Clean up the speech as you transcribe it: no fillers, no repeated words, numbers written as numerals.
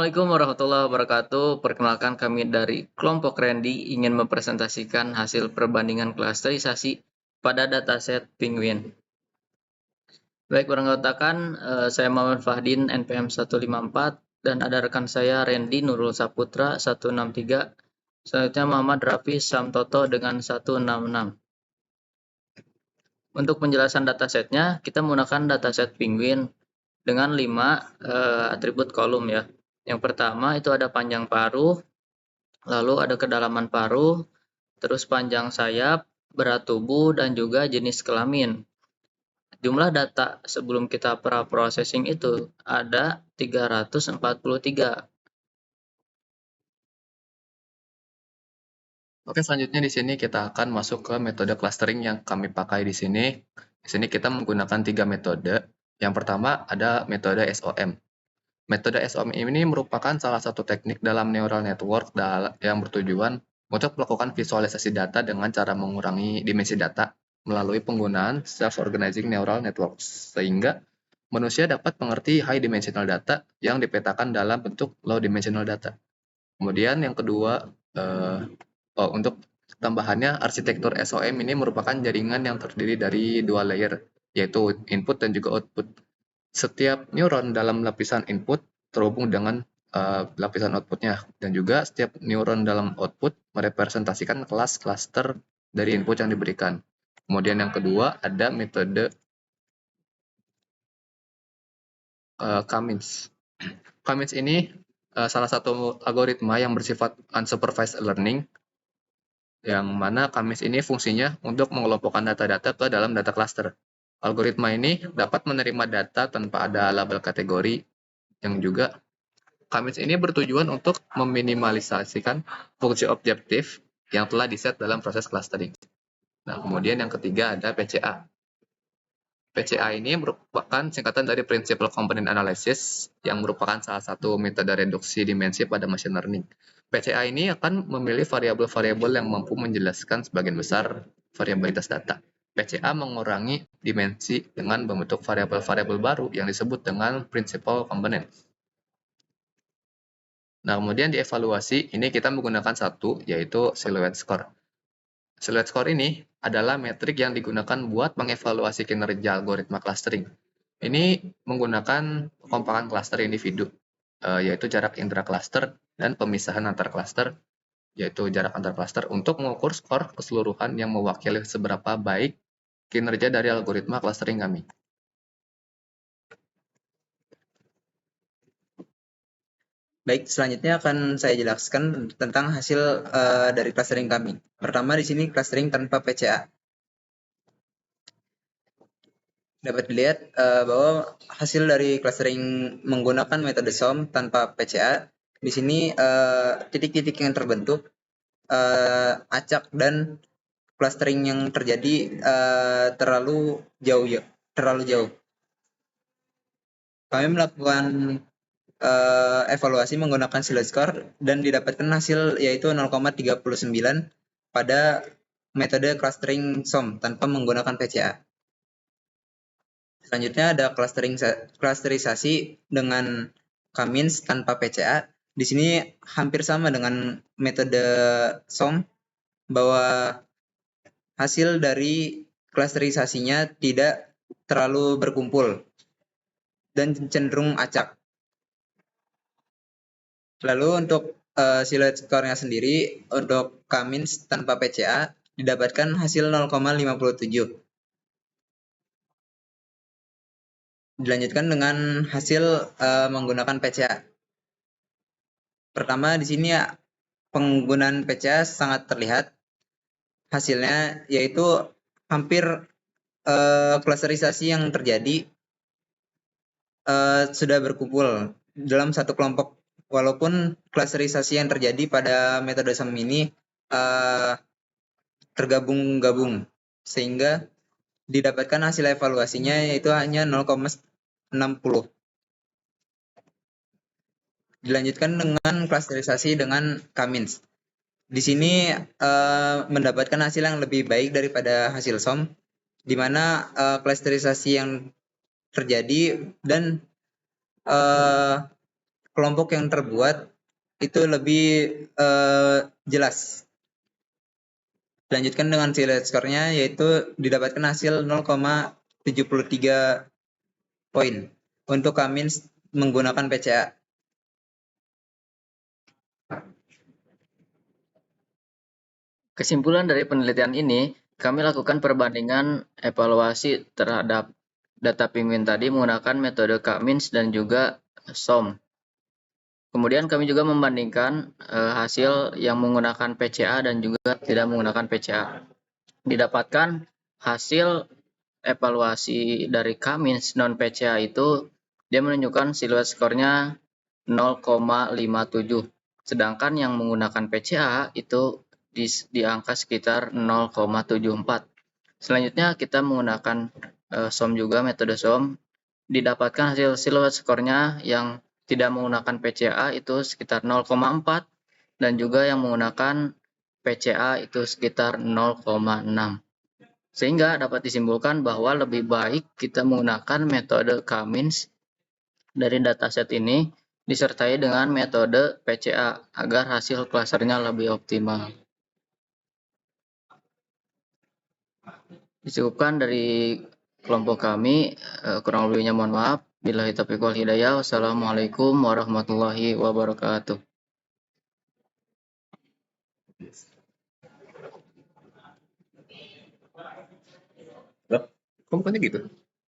Assalamualaikum warahmatullahi wabarakatuh. Perkenalkan kami dari kelompok Randy ingin mempresentasikan hasil perbandingan klasterisasi pada dataset Penguin. Baik, beranggotakan saya Muhammad Fahdin NPM 154 dan ada rekan saya Randy Nurul Saputra 163. Selanjutnya Muhammad Rafi Samtoto dengan 166. Untuk penjelasan datasetnya, kita menggunakan dataset Penguin dengan 5 atribut kolom ya. Yang pertama itu ada panjang paruh, lalu ada kedalaman paruh, terus panjang sayap, berat tubuh, dan juga jenis kelamin. Jumlah data sebelum kita pra-processing itu ada 343. Oke, selanjutnya di sini kita akan masuk ke metode clustering yang kami pakai di sini. Di sini kita menggunakan 3 metode. Yang pertama ada metode SOM. Metode SOM ini merupakan salah satu teknik dalam neural network yang bertujuan untuk melakukan visualisasi data dengan cara mengurangi dimensi data melalui penggunaan self-organizing neural network, sehingga manusia dapat mengerti high dimensional data yang dipetakan dalam bentuk low dimensional data. Kemudian yang kedua, untuk tambahannya, arsitektur SOM ini merupakan jaringan yang terdiri dari 2 layer, yaitu input dan juga output. Setiap neuron dalam lapisan input terhubung dengan lapisan outputnya, dan juga setiap neuron dalam output merepresentasikan kelas cluster dari input yang diberikan. Kemudian yang kedua ada metode Cummins. Cummins ini salah satu algoritma yang bersifat unsupervised learning, yang mana Cummins ini fungsinya untuk mengelompokkan data-data ke dalam data cluster. Algoritma ini dapat menerima data tanpa ada label kategori, yang juga Cummins ini bertujuan untuk meminimalisasikan fungsi objektif yang telah diset dalam proses clustering. Nah, kemudian yang ketiga ada PCA. PCA ini merupakan singkatan dari Principal Component Analysis, yang merupakan salah satu metode reduksi dimensi pada machine learning. PCA ini akan memilih variabel-variabel yang mampu menjelaskan sebagian besar variabilitas data. PCA mengurangi dimensi dengan membentuk variabel-variabel baru yang disebut dengan Principal Component. Nah, kemudian dievaluasi, ini kita menggunakan satu, yaitu Silhouette Score. Silhouette Score ini adalah metrik yang digunakan buat mengevaluasi kinerja algoritma clustering. Ini menggunakan kekompakan cluster individu, yaitu jarak intra-cluster dan pemisahan antar cluster, yaitu jarak antar cluster, untuk mengukur skor keseluruhan yang mewakili seberapa baik kinerja dari algoritma clustering kami. Baik, selanjutnya akan saya jelaskan tentang hasil dari clustering kami. Pertama di sini clustering tanpa PCA. Dapat dilihat bahwa hasil dari clustering menggunakan metode SOM tanpa PCA, di sini titik-titik yang terbentuk acak dan clustering yang terjadi terlalu jauh. Kami melakukan evaluasi menggunakan Silhouette Score dan didapatkan hasil yaitu 0,39 pada metode clustering SOM tanpa menggunakan PCA. Selanjutnya ada clusterisasi dengan Cummins tanpa PCA. Di sini hampir sama dengan metode SOM, bahwa hasil dari clusterisasinya tidak terlalu berkumpul dan cenderung acak. Lalu untuk Silhouette Score-nya sendiri, untuk Cummins tanpa PCA didapatkan hasil 0,57. Dilanjutkan dengan hasil menggunakan PCA. Pertama di sini ya, penggunaan PCA sangat terlihat hasilnya, yaitu hampir clusterisasi yang terjadi sudah berkumpul dalam satu kelompok, walaupun clusterisasi yang terjadi pada metode SOM ini tergabung-gabung, sehingga didapatkan hasil evaluasinya yaitu hanya 0,60. Dilanjutkan dengan clusterisasi dengan Cummins. Di sini mendapatkan hasil yang lebih baik daripada hasil SOM, di mana clusterisasi yang terjadi dan kelompok yang terbuat itu lebih jelas. Dilanjutkan dengan silhouette score-nya, yaitu didapatkan hasil 0,73 poin untuk Cummins menggunakan PCA. Kesimpulan dari penelitian ini, kami lakukan perbandingan evaluasi terhadap data penguin tadi menggunakan metode Cummins dan juga SOM. Kemudian kami juga membandingkan hasil yang menggunakan PCA dan juga tidak menggunakan PCA. Didapatkan hasil evaluasi dari Cummins non PCA itu dia menunjukkan silhouette skornya 0,57. Sedangkan yang menggunakan PCA itu di angka sekitar 0,74. Selanjutnya kita menggunakan SOM juga, metode SOM. Didapatkan hasil silhouette skornya yang tidak menggunakan PCA itu sekitar 0,4 dan juga yang menggunakan PCA itu sekitar 0,6. Sehingga dapat disimpulkan bahwa lebih baik kita menggunakan metode Cummins dari dataset ini disertai dengan metode PCA agar hasil klasternya lebih optimal. Dicukupkan dari kelompok kami, kurang lebihnya mohon maaf. Billahi taufiq wal hidayah. Wassalamualaikum warahmatullahi wabarakatuh. Kok bukannya gitu?